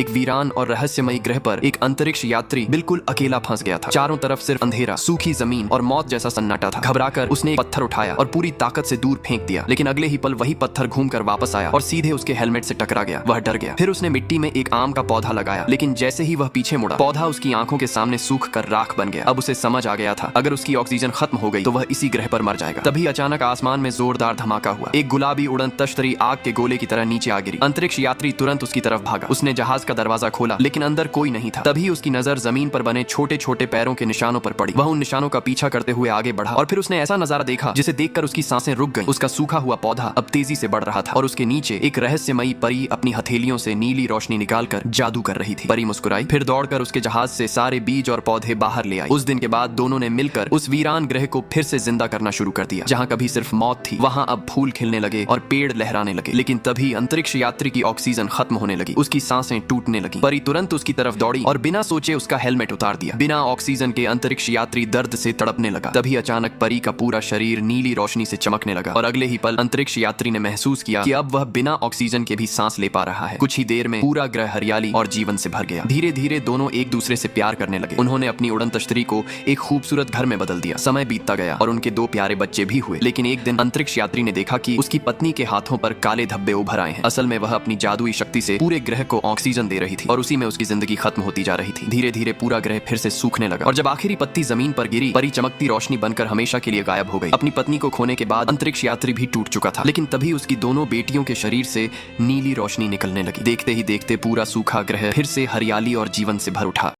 एक वीरान और रहस्यमयी ग्रह पर एक अंतरिक्ष यात्री बिल्कुल अकेला फंस गया था। चारों तरफ सिर्फ अंधेरा, सूखी जमीन और मौत जैसा सन्नाटा था। घबराकर उसने एक पत्थर उठाया और पूरी ताकत से दूर फेंक दिया, लेकिन अगले ही पल वही पत्थर घूमकर वापस आया और सीधे उसके हेलमेट से टकरा गया। वह डर गया। फिर उसने मिट्टी में एक आम का पौधा लगाया, लेकिन जैसे ही वह पीछे मुड़ा, पौधा उसकी आंखों के सामने सूख कर राख बन गया। अब उसे समझ आ गया था, अगर उसकी ऑक्सीजन खत्म हो गई तो वह इसी ग्रह पर मर जाएगा। तभी अचानक आसमान में जोरदार धमाका हुआ। एक गुलाबी उड़न तश्तरी आग के गोले की तरह नीचे आ गिरी। अंतरिक्ष यात्री तुरंत उसकी तरफ भागा। उसने जहाज का दरवाजा खोला, लेकिन अंदर कोई नहीं था। तभी उसकी नजर जमीन पर बने छोटे छोटे पैरों के निशानों पर पड़ी। वह उन निशानों का पीछा करते हुए आगे बढ़ा और फिर उसने ऐसा नजारा देखा जिसे देखकर उसकी सांसें रुक गईं। उसका सूखा हुआ पौधा अब तेजी से बढ़ रहा था और उसके नीचे एक रहस्यमयी परी अपनी हथेलियों से नीली रोशनी निकालकर जादू कर रही थी। परी मुस्कुराई, फिर दौड़कर उसके जहाज से सारे बीज और पौधे बाहर ले आई। उस दिन के बाद दोनों ने मिलकर उस वीरान ग्रह को फिर से जिंदा करना शुरू कर दिया। जहाँ कभी सिर्फ मौत थी, वहाँ अब फूल खिलने लगे और पेड़ लहराने लगे। लेकिन तभी अंतरिक्ष यात्री की ऑक्सीजन खत्म होने लगी। उसकी सांसें टूटने लगी। परी तुरंत उसकी तरफ दौड़ी और बिना सोचे उसका हेलमेट उतार दिया। बिना ऑक्सीजन के अंतरिक्ष यात्री दर्द से तड़पने लगा। तभी अचानक परी का पूरा शरीर नीली रोशनी से चमकने लगा और अगले ही पल अंतरिक्ष यात्री ने महसूस किया कि अब वह बिना ऑक्सीजन के भी सांस ले पा रहा है। कुछ ही देर में पूरा ग्रह हरियाली और जीवन से भर गया। धीरे धीरे दोनों एक दूसरे से प्यार करने लगे। उन्होंने अपनी उड़न तश्तरी को एक खूबसूरत घर में बदल दिया। समय बीतता गया और उनके 2 प्यारे बच्चे भी हुए। लेकिन एक दिन अंतरिक्ष यात्री ने देखा कि उसकी पत्नी के हाथों पर काले धब्बे उभर आए हैं। असल में वह अपनी जादुई शक्ति से पूरे ग्रह को ऑक्सीजन दे रही थी और उसी में उसकी जिंदगी खत्म होती जा रही थी। धीरे धीरे पूरा ग्रह फिर से सूखने लगा और जब आखिरी पत्ती जमीन पर गिरी, परी चमकती रोशनी बनकर हमेशा के लिए गायब हो गई। अपनी पत्नी को खोने के बाद अंतरिक्ष यात्री भी टूट चुका था, लेकिन तभी उसकी दोनों बेटियों के शरीर से नीली रोशनी निकलने लगी। देखते ही देखते पूरा सूखा ग्रह फिर से हरियाली और जीवन से भर उठा।